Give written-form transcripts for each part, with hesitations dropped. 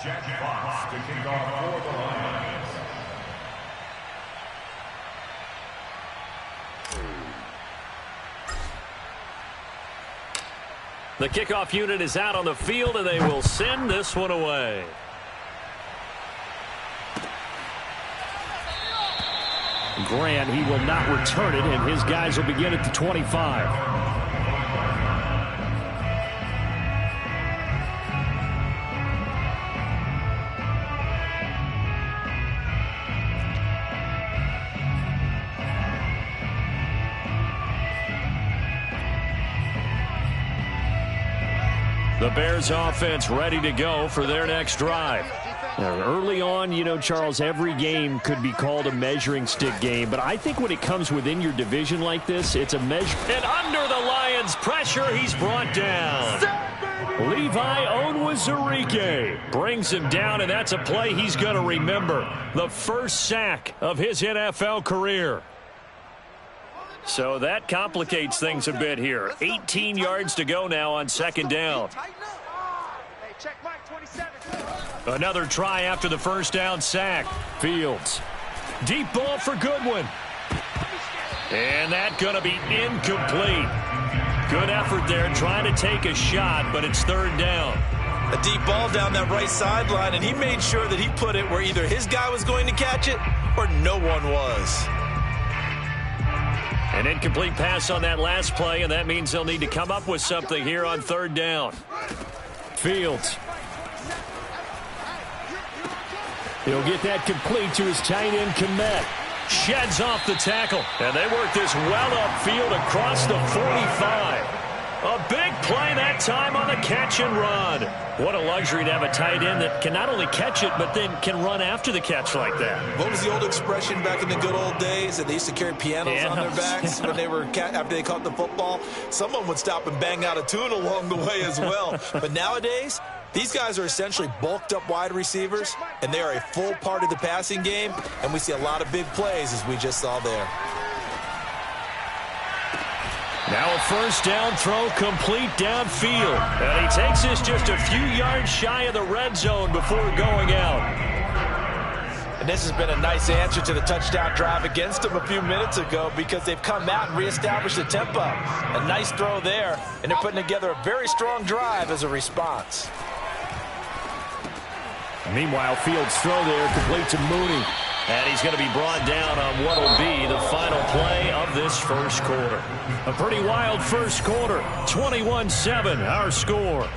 to kick off for the Lions. The kickoff unit is out on the field, and they will send this one away. Grant, he will not return it, and his guys will begin at the 25. The Bears offense ready to go for their next drive. Now, early on, you know, Charles, every game could be called a measuring stick game, but I think when it comes within your division like this, it's a measure. And under the Lions' pressure, he's brought down. Levi Onwuzurike brings him down, and that's a play he's going to remember. The first sack of his NFL career. So that complicates things a bit here. 18 yards to go now on second down. Another try after the first down sack. Fields. Deep ball for Goodwin. And that going to be incomplete. Good effort there trying to take a shot, but it's third down. A deep ball down that right sideline, and he made sure that he put it where either his guy was going to catch it or no one was. An incomplete pass on that last play, and that means they'll need to come up with something here on third down. Fields. He'll get that complete to his tight end, Kmet. Sheds off the tackle, and they work this well upfield across the 45. A big play that time on the catch and run. What a luxury to have a tight end that can not only catch it, but then can run after the catch like that. What was the old expression back in the good old days that they used to carry pianos on their backs when they were after they caught the football? Someone would stop and bang out a tune along the way as well. But nowadays, these guys are essentially bulked up wide receivers, and they are a full part of the passing game, and we see a lot of big plays as we just saw there. Now a first down throw complete downfield. And he takes this just a few yards shy of the red zone before going out. And this has been a nice answer to the touchdown drive against them a few minutes ago because they've come out and reestablished the tempo. A nice throw there, and they're putting together a very strong drive as a response. Meanwhile, Fields' throw there complete to Mooney. And he's going to be brought down on what will be the final play of this first quarter. A pretty wild first quarter. 21-7, our score.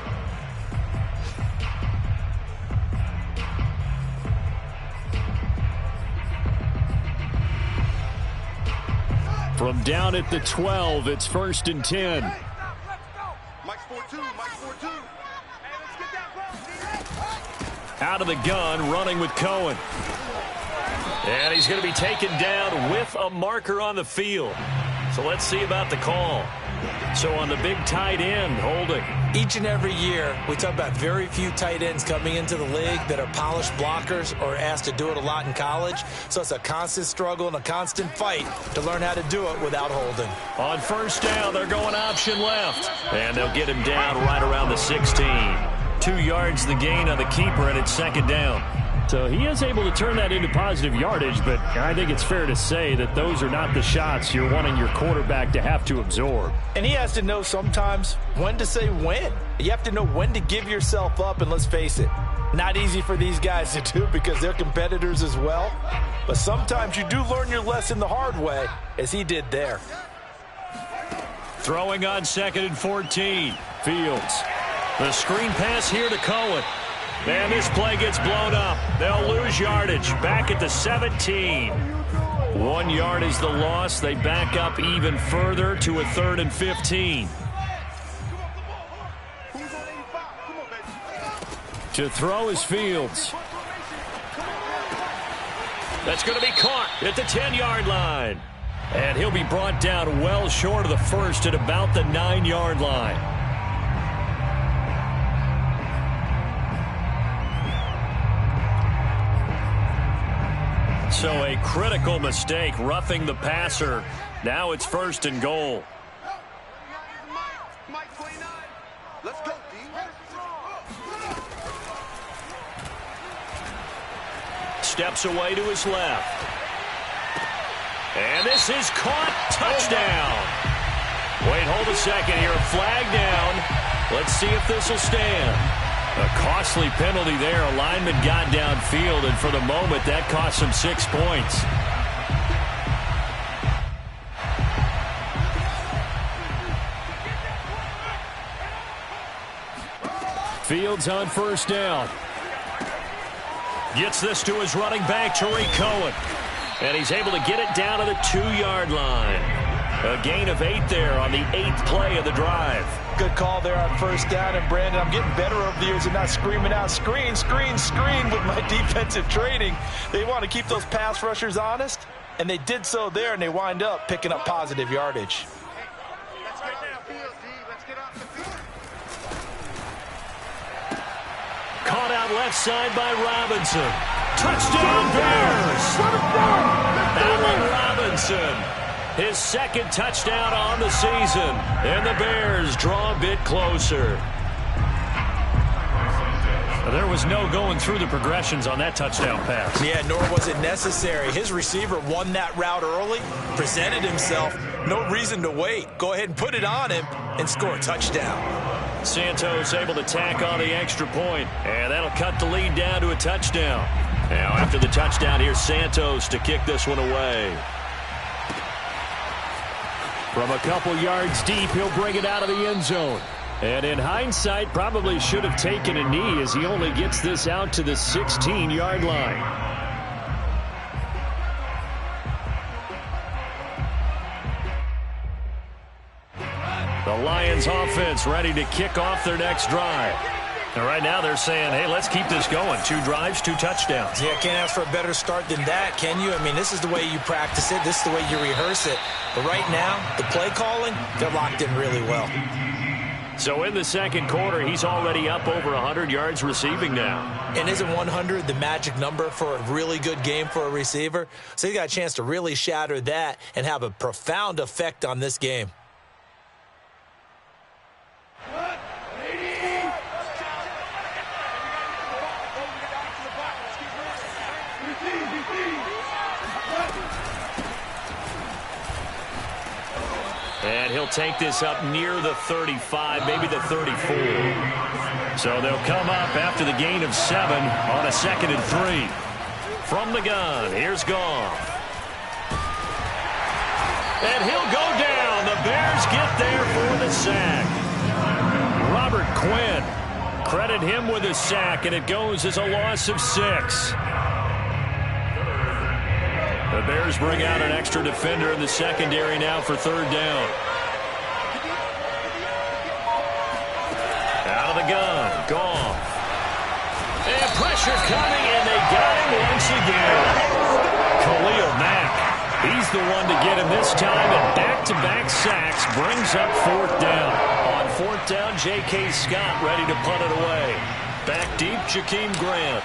From down at the 12, it's 1st and 10. Out of the gun, running with Cohen. And he's going to be taken down with a marker on the field. So let's see about the call. So on the big tight end, holding. Each and every year, we talk about very few tight ends coming into the league that are polished blockers or asked to do it a lot in college. So it's a constant struggle and a constant fight to learn how to do it without holding. On first down, they're going option left. And they'll get him down right around the 16. 2 yards the gain on the keeper, and it's second down. So he is able to turn that into positive yardage, but I think it's fair to say that those are not the shots you're wanting your quarterback to have to absorb. And he has to know sometimes when to say when. You have to know when to give yourself up, and let's face it, not easy for these guys to do because they're competitors as well. But sometimes you do learn your lesson the hard way, as he did there. Throwing on 2nd and 14. Fields. The screen pass here to Cohen. And this play gets blown up. They'll lose yardage. Back at the 17. 1 yard is the loss. They back up even further to a 3rd and 15. To throw is Fields. That's going to be caught at the 10-yard line. And he'll be brought down well short of the first at about the 9-yard line. So a critical mistake, roughing the passer. Now it's 1st and goal. steps away to his left. And this is caught. Touchdown. Wait, hold a second here. A flag down. Let's see if this will stand. A costly penalty there. A lineman got downfield, and for the moment, that cost him 6 points. Fields on first down. Gets this to his running back, Tariq Cohen. And he's able to get it down to the 2-yard line. A gain of 8 there on the 8th play of the drive. Good call there on first down. And, Brandon, I'm getting better over the years and not screaming out, screen, screen, screen with my defensive training. They want to keep those pass rushers honest, and they did so there, and they wind up picking up positive yardage. Caught out left side by Robinson. Touchdown, Bears! Allen Robinson. His second touchdown on the season. And the Bears draw a bit closer. There was no going through the progressions on that touchdown pass. Yeah, nor was it necessary. His receiver won that route early, presented himself. No reason to wait. Go ahead and put it on him and score a touchdown. Santos able to tack on the extra point, and that'll cut the lead down to a touchdown. Now after the touchdown, here's Santos to kick this one away. From a couple yards deep, he'll bring it out of the end zone. And in hindsight, probably should have taken a knee as he only gets this out to the 16-yard line. The Lions offense ready to kick off their next drive. And right now they're saying, hey, let's keep this going. 2 drives, 2 touchdowns. Yeah, can't ask for a better start than that, can you? I mean, this is the way you practice it. This is the way you rehearse it. But right now, the play calling, they're locked in really well. So in the second quarter, he's already up over 100 yards receiving now. And isn't 100 the magic number for a really good game for a receiver? So he got a chance to really shatter that and have a profound effect on this game. And he'll take this up near the 35, maybe the 34. So they'll come up after the gain of 7 on a 2nd and 3. From the gun, here's Goff. And he'll go down. The Bears get there for the sack. Robert Quinn. Credit him with a sack, and it goes as a loss of 6. The Bears bring out an extra defender in the secondary now for 3rd down. Out of the gun, Goff. And pressure coming, and they got him once again. Khalil Mack. He's the one to get him this time, and back-to-back sacks brings up 4th down. On 4th down, J.K. Scott ready to punt it away. Back deep, Jakeem Grant.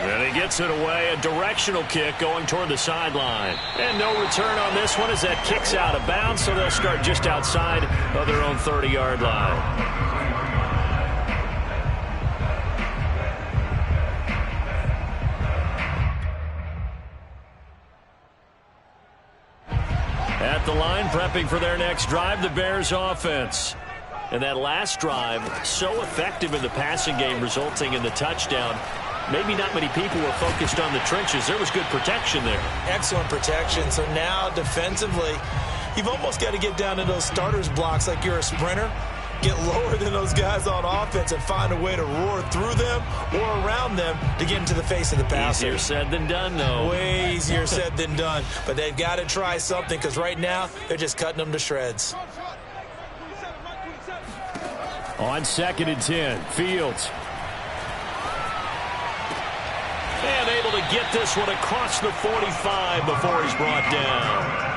And he gets it away, a directional kick going toward the sideline. And no return on this one as that kicks out of bounds, so they'll start just outside of their own 30-yard line. At the line, prepping for their next drive, the Bears offense. And that last drive, so effective in the passing game, resulting in the touchdown. Maybe not many people were focused on the trenches. There was good protection there. Excellent protection. So now defensively, you've almost got to get down to those starters blocks like you're a sprinter. Get lower than those guys on offense and find a way to roar through them or around them to get into the face of the passer. Easier said than done, though. Way easier said than done. But they've got to try something because right now they're just cutting them to shreds. On 2nd and 10, Fields. And able to get this one across the 45 before he's brought down.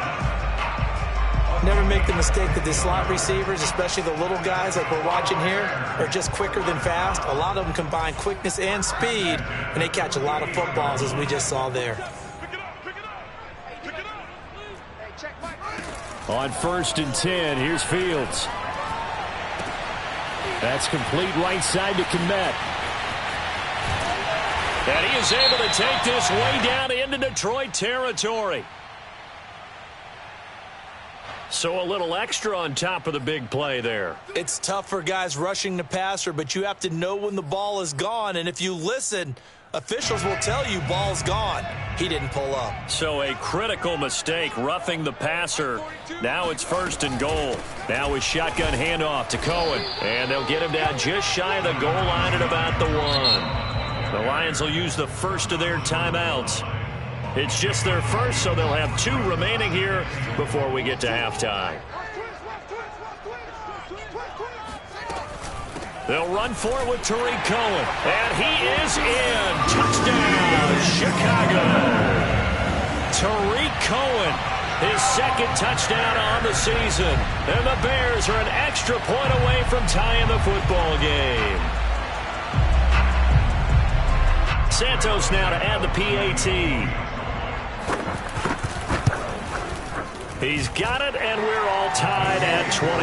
Never make the mistake that the slot receivers, especially the little guys like we're watching here, are just quicker than fast. A lot of them combine quickness and speed, and they catch a lot of footballs, as we just saw there. On 1st and 10, here's Fields. That's complete right side to Kmet. And he is able to take this way down into Detroit territory. So a little extra on top of the big play there. It's tough for guys rushing the passer, but you have to know when the ball is gone. And if you listen, officials will tell you ball's gone. He didn't pull up. So a critical mistake, roughing the passer. Now it's 1st and goal. Now a shotgun handoff to Cohen. And they'll get him down just shy of the goal line at about the 1. The Lions will use the first of their timeouts. It's just their first, so they'll have 2 remaining here before we get to halftime. They'll run for it with Tariq Cohen. And he is in. Touchdown, Chicago. Tariq Cohen, his 2nd touchdown on the season. And the Bears are an extra point away from tying the football game. Santos now to add the PAT. He's got it, and we're all tied at 21.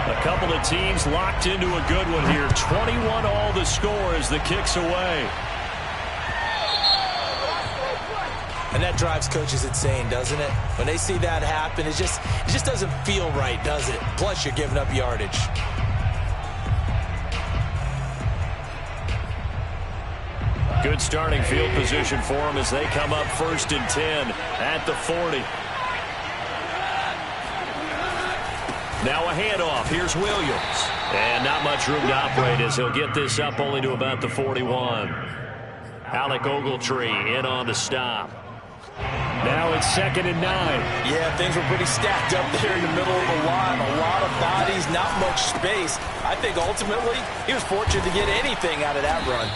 A couple of teams locked into a good one here. 21 all the score as the kick's away. And that drives coaches insane, doesn't it? When they see that happen, it just doesn't feel right, does it? Plus, you're giving up yardage. Good starting field position for them as they come up 1st and 10 at the 40. Now a handoff. Here's Williams. And not much room to operate as he'll get this up only to about the 41. Alec Ogletree in on the stop. Now it's 2nd and 9. Yeah, things were pretty stacked up there in the middle of the line. A lot of bodies, not much space. I think ultimately he was fortunate to get anything out of that run.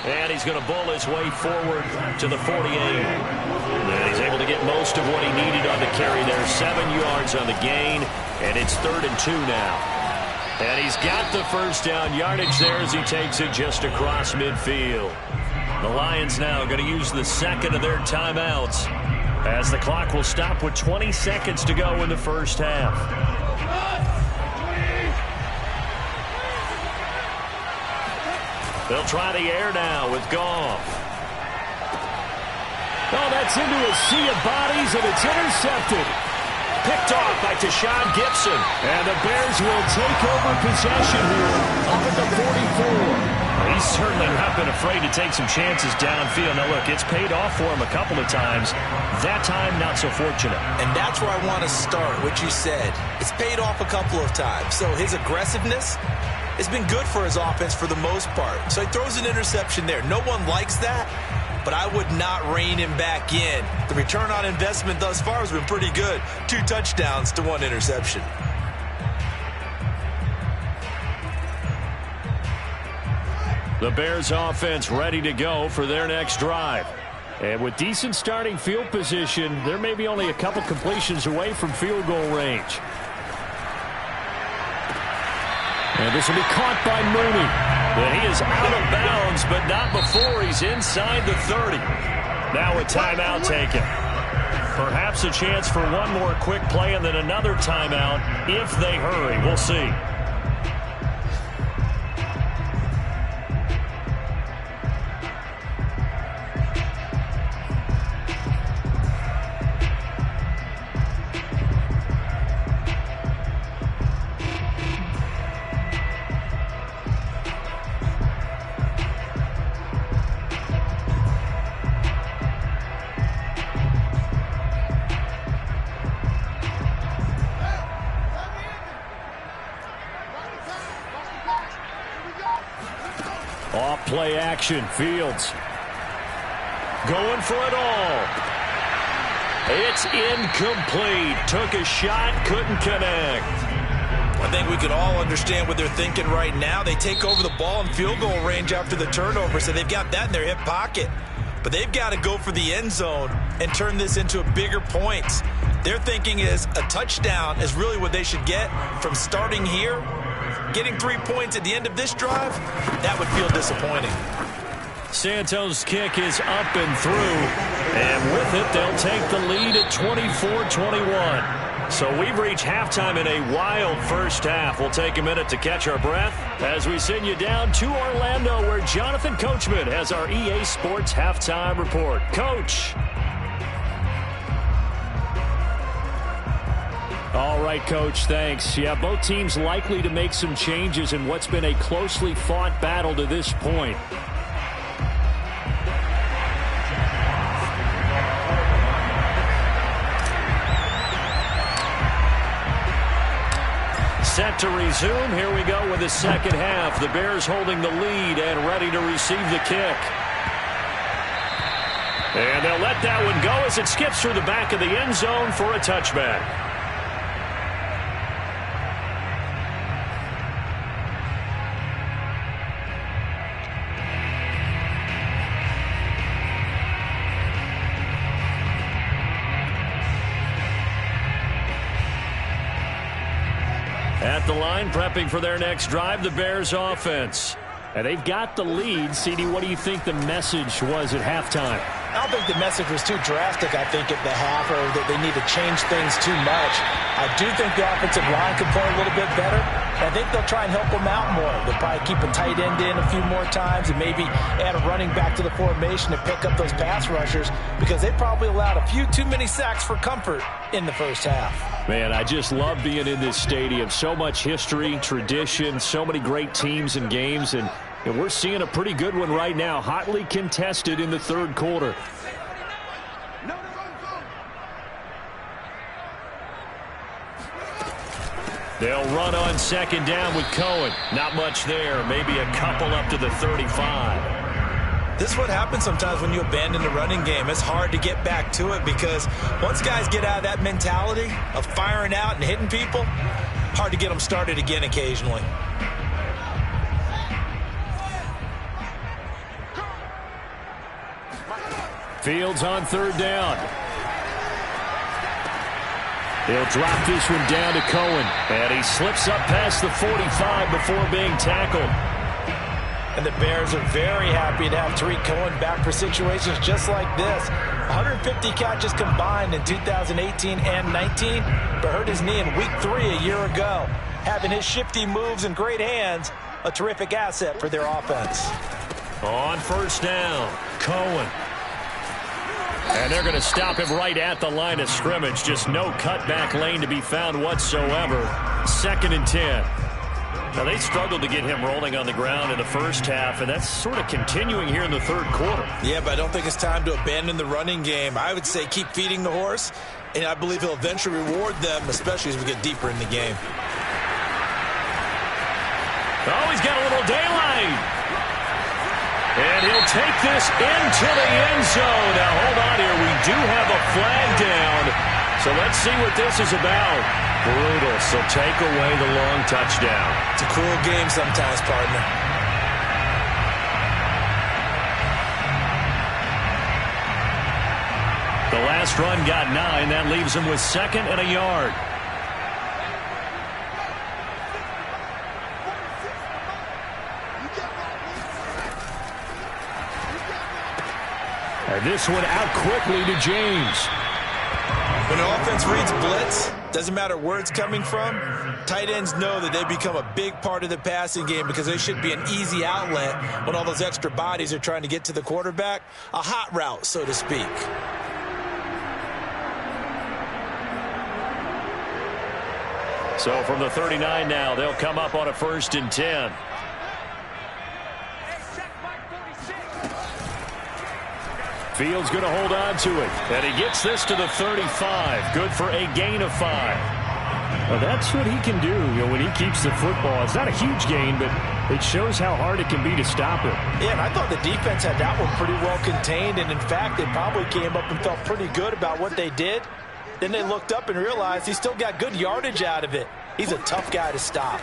And he's going to bull his way forward to the 48. And he's able to get most of what he needed on the carry there. 7 yards on the gain, and it's 3rd and 2 now. And he's got the first down yardage there as he takes it just across midfield. The Lions now going to use the 2nd of their timeouts as the clock will stop with 20 seconds to go in the first half. They'll try the air now with Goff. Oh, that's into a sea of bodies, and it's intercepted. Picked off by Tashawn Gibson. And the Bears will take over possession here up at the 44. He's certainly not been afraid to take some chances downfield. Now, look, it's paid off for him a couple of times. That time, not so fortunate. And that's where I want to start, what you said. It's paid off a couple of times. So his aggressiveness has been good for his offense for the most part. So he throws an interception there. No one likes that, but I would not rein him back in. The return on investment thus far has been pretty good. 2 touchdowns to 1 interception. The Bears offense ready to go for their next drive. And with decent starting field position, there may be only a couple completions away from field goal range. And this will be caught by Mooney. And he is out of bounds, but not before he's inside the 30. Now a timeout taken. Perhaps a chance for one more quick play and then another timeout if they hurry. We'll see. Off play action. Fields going for it all. It's incomplete. Took a shot, couldn't connect. I think we could all understand what they're thinking right now. They take over the ball in field goal range after the turnover, so they've got that in their hip pocket. But they've got to go for the end zone and turn this into a bigger points. Their thinking is a touchdown is really what they should get from starting here. Getting 3 points at the end of this drive, that would feel disappointing. Santos' kick is up and through. And with it, they'll take the lead at 24-21. So we've reached halftime in a wild first half. We'll take a minute to catch our breath as we send you down to Orlando, where Jonathan Coachman has our EA Sports halftime report. Coach. All right, Coach, thanks. Yeah, both teams likely to make some changes in what's been a closely fought battle to this point. Set to resume. Here we go with the second half. The Bears holding the lead and ready to receive the kick. And they'll let that one go as it skips through the back of the end zone for a touchback. At the line, prepping for their next drive, the Bears offense. And they've got the lead. CD, what do you think the message was at halftime? I don't think the message was too drastic, I think, at the half, or that they need to change things too much. I do think the offensive line could play a little bit better. I think they'll try and help them out more. They'll probably keep a tight end in a few more times and maybe add a running back to the formation to pick up those pass rushers, because they probably allowed a few too many sacks for comfort in the first half. Man, I just love being in this stadium. So much history, tradition, so many great teams and games, and we're seeing a pretty good one right now, hotly contested in the third quarter. They'll run on second down with Cohen. Not much there, maybe a couple up to the 35. This is what happens sometimes when you abandon the running game. It's hard to get back to it, because once guys get out of that mentality of firing out and hitting people, hard to get them started again occasionally. Fields on third down. He'll drop this one down to Cohen, and he slips up past the 45 before being tackled. And the Bears are very happy to have Tariq Cohen back for situations just like this. 150 catches combined in 2018 and 19, but hurt his knee in week 3 a year ago. Having his shifty moves and great hands, a terrific asset for their offense. On first down, Cohen. And they're going to stop him right at the line of scrimmage. Just no cutback lane to be found whatsoever. 2nd and 10. Now, they struggled to get him rolling on the ground in the first half, and that's sort of continuing here in the third quarter. Yeah, but I don't think it's time to abandon the running game. I would say keep feeding the horse, and I believe he'll eventually reward them, especially as we get deeper in the game. Oh, he's got a little daylight. And he'll take this into the end zone. Now, hold on here. We do have a flag down. So let's see what this is about. Brutal. So take away the long touchdown. It's a cruel game sometimes, partner. The last run got 9. That leaves him with 2nd and a yard. And this one out quickly to James. When an offense reads blitz, doesn't matter where it's coming from, tight ends know that they become a big part of the passing game, because they should be an easy outlet when all those extra bodies are trying to get to the quarterback. A hot route, so to speak. So from the 39 now, they'll come up on a 1st and 10. Fields going to hold on to it. And he gets this to the 35. Good for a gain of 5. Well, that's what he can do, when he keeps the football. It's not a huge gain, but it shows how hard it can be to stop him. Yeah, and I thought the defense had that one pretty well contained. And, in fact, they probably came up and felt pretty good about what they did. Then they looked up and realized he still got good yardage out of it. He's a tough guy to stop.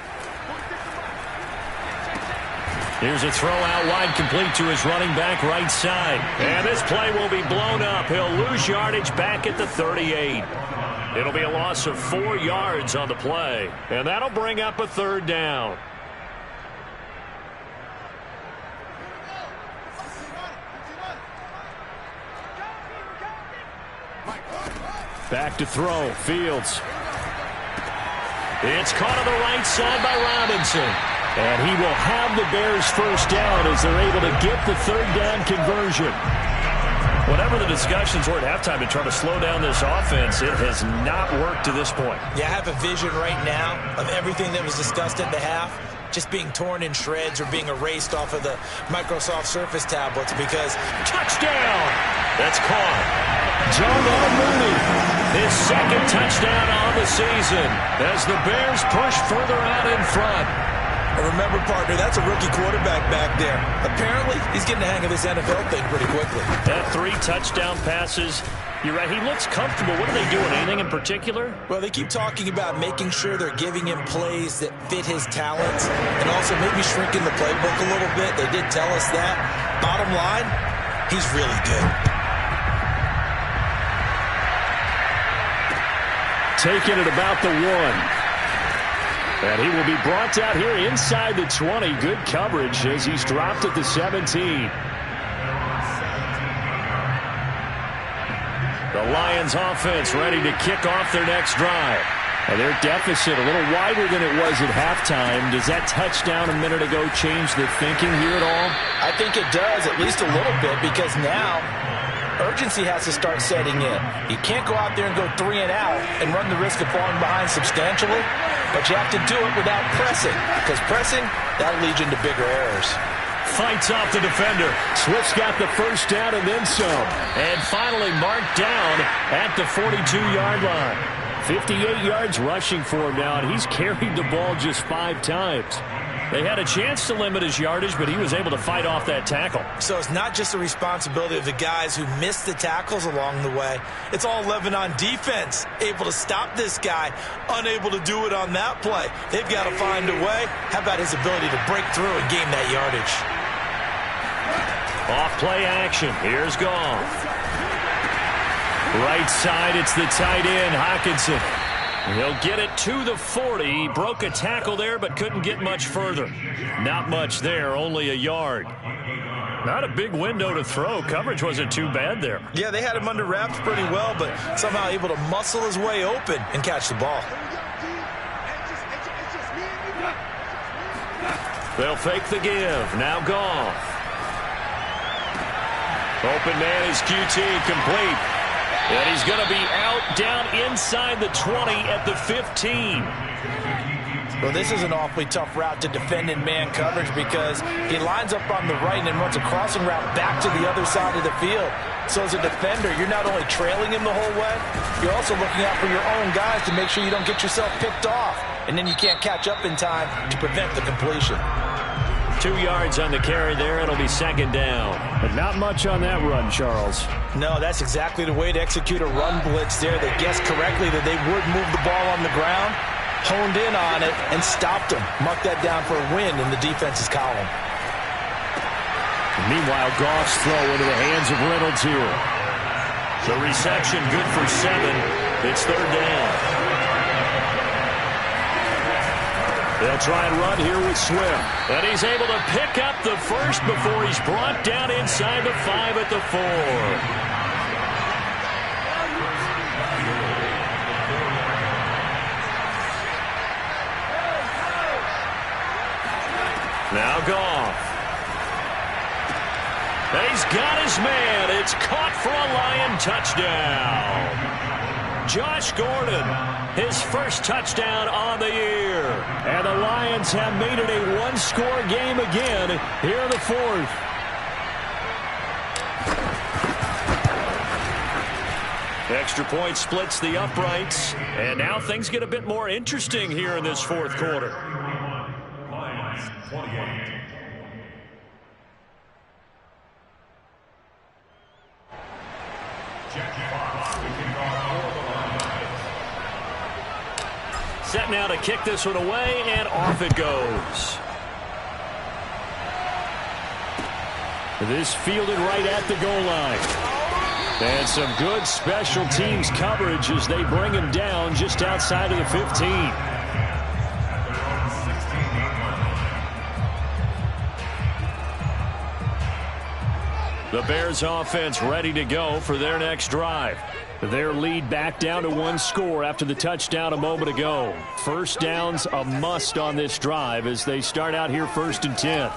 Here's a throw out wide, complete to his running back right side. And this play will be blown up. He'll lose yardage back at the 38. It'll be a loss of 4 yards on the play. And that'll bring up a 3rd down. Back to throw. Fields. It's caught on the right side by Robinson. And he will have the Bears first down as they're able to get the third down conversion. Whatever the discussions were at halftime to try to slow down this offense, it has not worked to this point. Yeah, I have a vision right now of everything that was discussed at the half just being torn in shreds or being erased off of the Microsoft Surface tablets because... Touchdown! That's caught. Darnell Mooney, his second touchdown on the season as the Bears push further out in front. And remember, partner, that's a rookie quarterback back there. Apparently, he's getting the hang of this NFL thing pretty quickly. That 3 touchdown passes. You're right, he looks comfortable. What are they doing? Anything in particular? Well, they keep talking about making sure they're giving him plays that fit his talents and also maybe shrinking the playbook a little bit. They did tell us that. Bottom line, he's really good. Taking it about the 1. And he will be brought out here inside the 20. Good coverage as he's dropped at the 17. The Lions offense ready to kick off their next drive. And their deficit a little wider than it was at halftime. Does that touchdown a minute ago change the thinking here at all? I think it does, at least a little bit, because now urgency has to start setting in. You can't go out there and go 3 and out and run the risk of falling behind substantially, but you have to do it without pressing, because pressing, that'll lead you into bigger errors. Fights off the defender. Swift's got the first down and then some. And finally marked down at the 42-yard line. 58 yards rushing for him now, and he's carried the ball just 5 times. They had a chance to limit his yardage, but he was able to fight off that tackle. So it's not just the responsibility of the guys who missed the tackles along the way. It's all 11 on defense, able to stop this guy, unable to do it on that play. They've got to find a way. How about his ability to break through and gain that yardage? Off play action. Here's Goff. Right side, it's the tight end, Hockenson. He'll get it to the 40. He broke a tackle there, but couldn't get much further. Not much there, only a yard. Not a big window to throw. Coverage wasn't too bad there. Yeah, they had him under wraps pretty well, but somehow able to muscle his way open and catch the ball. They'll fake the give. Now Goff. Open man is QT, complete. And he's going to be out down inside the 20 at the 15. Well, this is an awfully tough route to defend in man coverage because he lines up on the right and then runs a crossing route back to the other side of the field. So as a defender, you're not only trailing him the whole way, you're also looking out for your own guys to make sure you don't get yourself picked off. And then you can't catch up in time to prevent the completion. 2 yards on the carry there. It'll be second down. But not much on that run, Charles. No, that's exactly the way to execute a run blitz there. They guessed correctly that they would move the ball on the ground, honed in on it, and stopped them. Mark that down for a win in the defense's column. Meanwhile, Goff's throw into the hands of Reynolds here. The reception good for 7. It's third down. They'll try and run here with Swift. And he's able to pick up the first before he's brought down inside the 5 at the 4. Now Goff. And he's got his man. It's caught for a Lion touchdown. Josh Gordon, his first touchdown on the year. And the Lions have made it a one-score game again here in the 4th. Extra point splits the uprights. And now things get a bit more interesting here in this 4th quarter. Lions 28. Set now to kick this one away, and off it goes. This fielded right at the goal line. And some good special teams coverage as they bring him down just outside of the 15. The Bears offense ready to go for their next drive. Their lead back down to one score after the touchdown a moment ago. First down's a must on this drive as they start out here 1st and 10.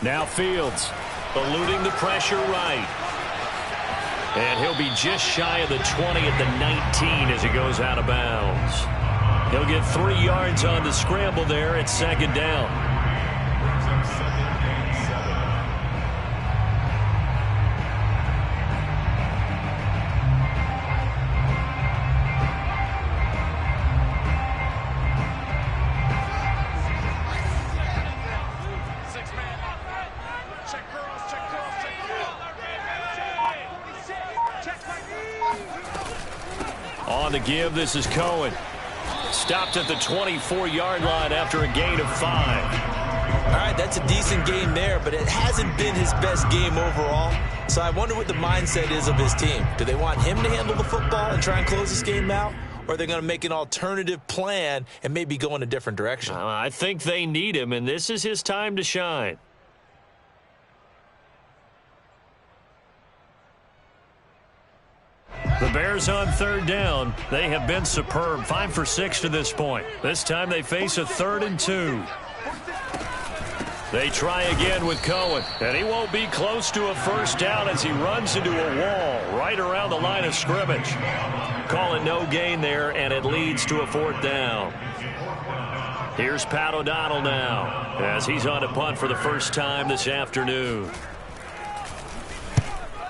Now Fields eluding the pressure right. And he'll be just shy of the 20 at the 19 as he goes out of bounds. He'll get 3 yards on the scramble there at 2nd down. On the give, this is Cohen. Stopped at the 24-yard line after a gain of 5. All right, that's a decent game there, but it hasn't been his best game overall. So I wonder what the mindset is of his team. Do they want him to handle the football and try and close this game out? Or are they going to make an alternative plan and maybe go in a different direction? I think they need him, and this is his time to shine. The Bears on 3rd down. They have been superb. 5 for 6 to this point. This time they face a 3rd and 2. They try again with Cohen, and he won't be close to a first down as he runs into a wall right around the line of scrimmage. Call it no gain there, and it leads to a 4th down. Here's Pat O'Donnell now as he's on a punt for the first time this afternoon.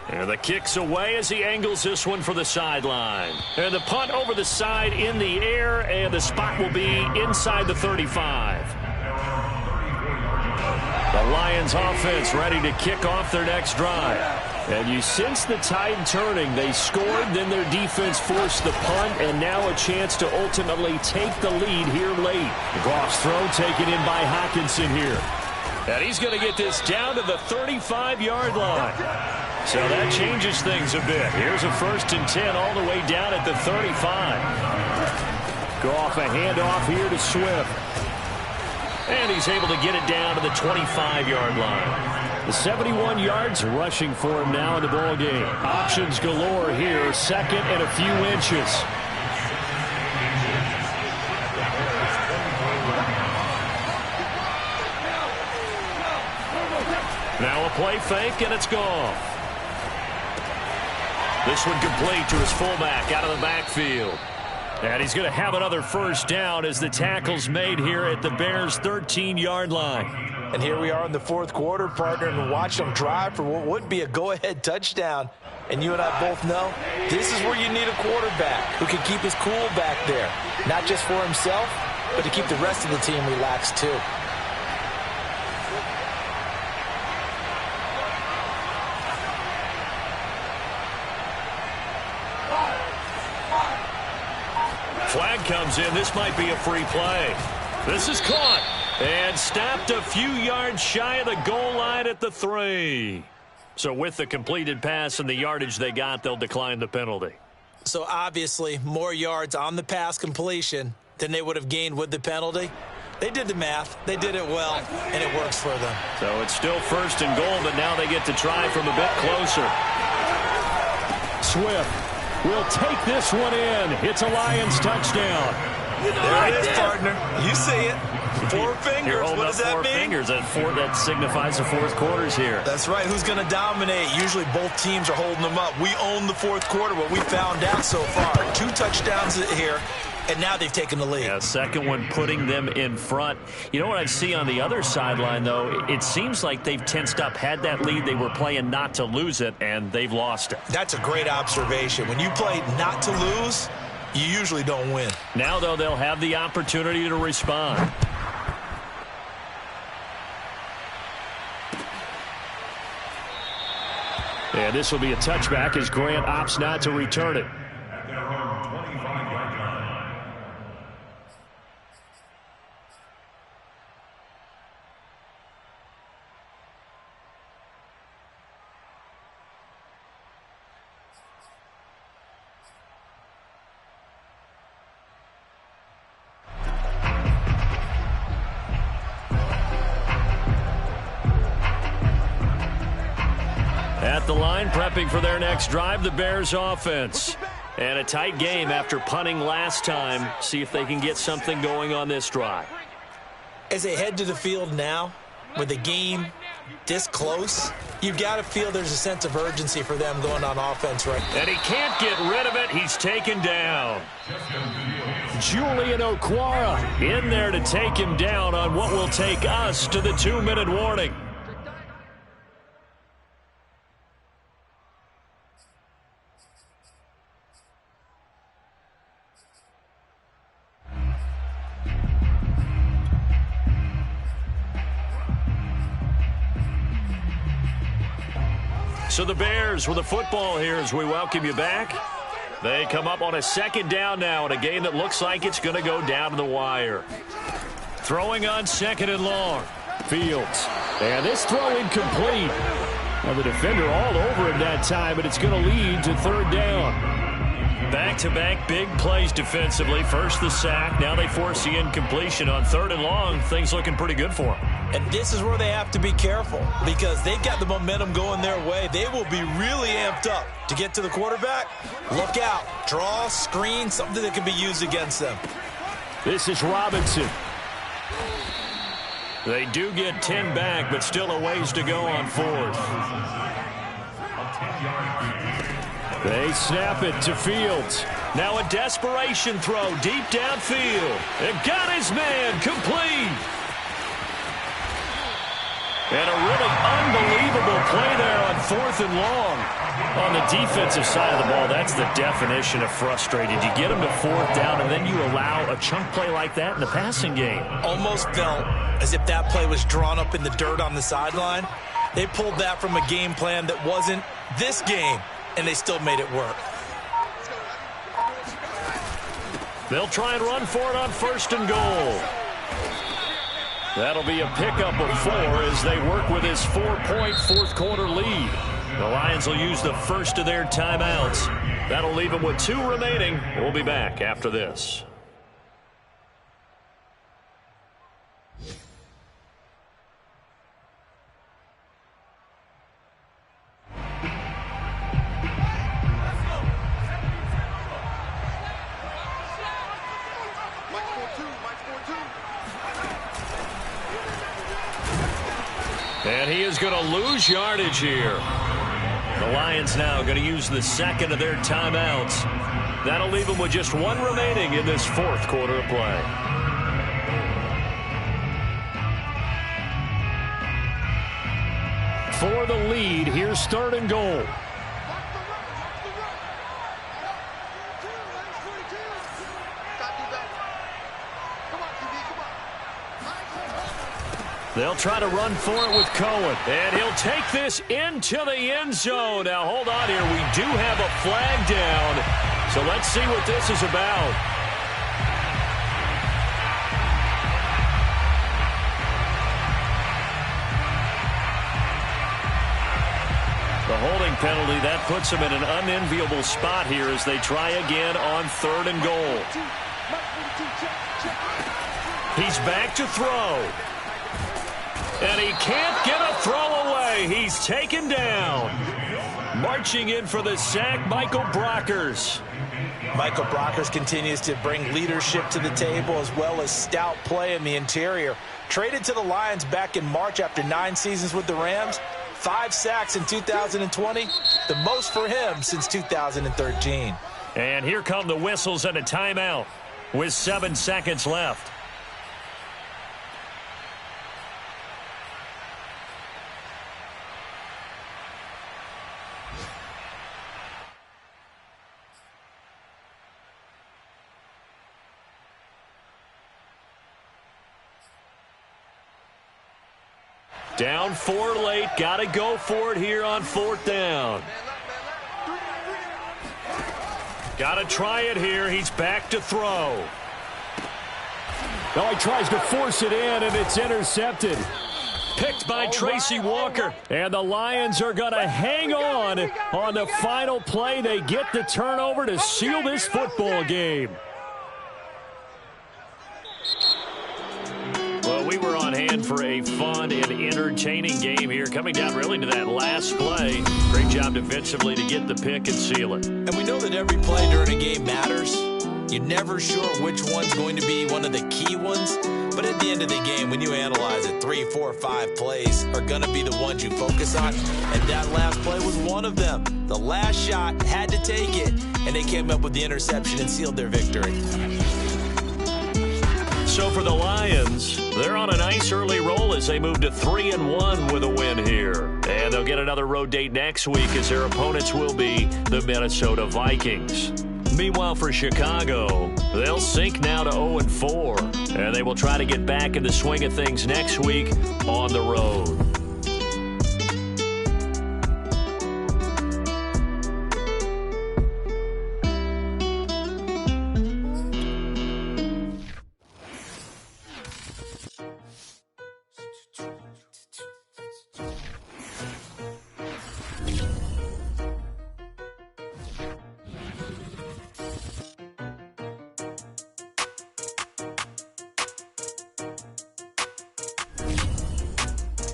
And the kick's away as he angles this one for the sideline. And the punt over the side in the air, and the spot will be inside the 35. The Lions offense ready to kick off their next drive. And you sense the tide turning. They scored, then their defense forced the punt, and now a chance to ultimately take the lead here late. Goff's throw taken in by Hockenson here. And he's going to get this down to the 35-yard line. So that changes things a bit. Here's a 1st and 10 all the way down at the 35. Goff a handoff here to Swift. And he's able to get it down to the 25-yard line. The 71 yards rushing for him now in the ball game. Options galore here. 2nd and a few inches. Now a play fake, and it's gone. This one complete to his fullback out of the backfield. And he's going to have another first down as the tackle's made here at the Bears' 13-yard line. And here we are in the 4th quarter, partner, and watch them drive for what would be a go-ahead touchdown. And you and I both know this is where you need a quarterback who can keep his cool back there. Not just for himself, but to keep the rest of the team relaxed too. Flag comes in. This might be a free play. This is caught and stopped a few yards shy of the goal line at the 3. So with the completed pass and the yardage they got, they'll decline the penalty. So obviously more yards on the pass completion than they would have gained with the penalty. They did the math. They did it well, and it works for them. So it's still 1st and goal, but now they get to try from a bit closer. Swift will take this one in. It's a Lions touchdown. There it is, partner. You see it. 4 fingers. What does that mean? 4 fingers. That signifies the 4th quarter's here. That's right. Who's going to dominate? Usually both teams are holding them up. We own the 4th quarter, what we found out so far. 2 touchdowns here, and now they've taken the lead. Yeah, 2nd one putting them in front. You know what I see on the other sideline, though? It seems like they've tensed up, had that lead. They were playing not to lose it, and they've lost it. That's a great observation. When you play not to lose, you usually don't win. Now, though, they'll have the opportunity to respond. And this will be a touchback as Grant opts not to return it. At the line, prepping for their next drive, the Bears offense. And a tight game after punting last time. See if they can get something going on this drive. As they head to the field now, with the game this close, you've got to feel there's a sense of urgency for them going on offense right now. And he can't get rid of it. He's taken down. Julian Okwara in there to take him down on what will take us to the 2-minute warning. So the Bears with the football here as we welcome you back. They come up on a 2nd down now in a game that looks like it's going to go down to the wire. Throwing on 2nd and long. Fields. And this throw incomplete. Now the defender all over him that time, but it's going to lead to 3rd down. Back-to-back big plays defensively. First the sack. Now they force the incompletion on 3rd and long. Things looking pretty good for them. And this is where they have to be careful because they've got the momentum going their way. They will be really amped up to get to the quarterback. Look out. Draw, screen, something that can be used against them. This is Robinson. They do get 10 back, but still a ways to go on 4th. They snap it to Fields. Now a desperation throw deep downfield. And got his man complete. And a really unbelievable play there on 4th and long. On the defensive side of the ball, that's the definition of frustrated. You get them to 4th down, and then you allow a chunk play like that in the passing game. Almost felt as if that play was drawn up in the dirt on the sideline. They pulled that from a game plan that wasn't this game, and they still made it work. They'll try and run for it on 1st and goal. That'll be a pickup of 4 as they work with his 4-point 4th quarter lead. The Lions will use the first of their timeouts. That'll leave them with 2 remaining. We'll be back after this. And he is going to lose yardage here. The Lions now going to use the 2nd of their timeouts. That'll leave them with just 1 remaining in this 4th quarter of play. For the lead, here's 3rd and goal. They'll try to run for it with Cohen. And he'll take this into the end zone. Now, hold on here. We do have a flag down. So let's see what this is about. The holding penalty, that puts them in an unenviable spot here as they try again on 3rd and goal. He's back to throw. And he can't get a throw away. He's taken down. Marching in for the sack, Michael Brockers. Michael Brockers continues to bring leadership to the table as well as stout play in the interior. Traded to the Lions back in March after 9 seasons with the Rams. 5 sacks in 2020, the most for him since 2013. And here come the whistles and a timeout with 7 seconds left. Down 4 late. Got to go for it here on 4th down. Got to try it here. He's back to throw. Now he tries to force it in, and it's intercepted. Picked by Tracy Walker. And the Lions are going to hang on the final play. They get the turnover to seal this football game. Well, we were we're on hand for a fun and entertaining game here. Coming down really to that last play. Great job defensively to get the pick and seal it. And we know that every play during a game matters. You're never sure which one's going to be one of the key ones. But at the end of the game, when you analyze it, 3, 4, 5 plays are going to be the ones you focus on. And that last play was one of them. The last shot had to take it, and they came up with the interception and sealed their victory. So for the Lions, they're on a nice early roll as they move to 3-1 with a win here. And they'll get another road date next week as their opponents will be the Minnesota Vikings. Meanwhile, for Chicago, they'll sink now to 0-4, and they will try to get back in the swing of things next week on the road.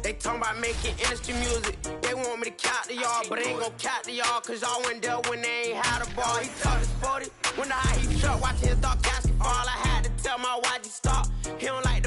They talking about making industry music. They want me to count to y'all, but I ain't gonna count to y'all, cause y'all went there when they ain't had a ball. He tough as 40. Wonder how he truck, watching his dog casket fall. I had to tell my YG stop. He don't like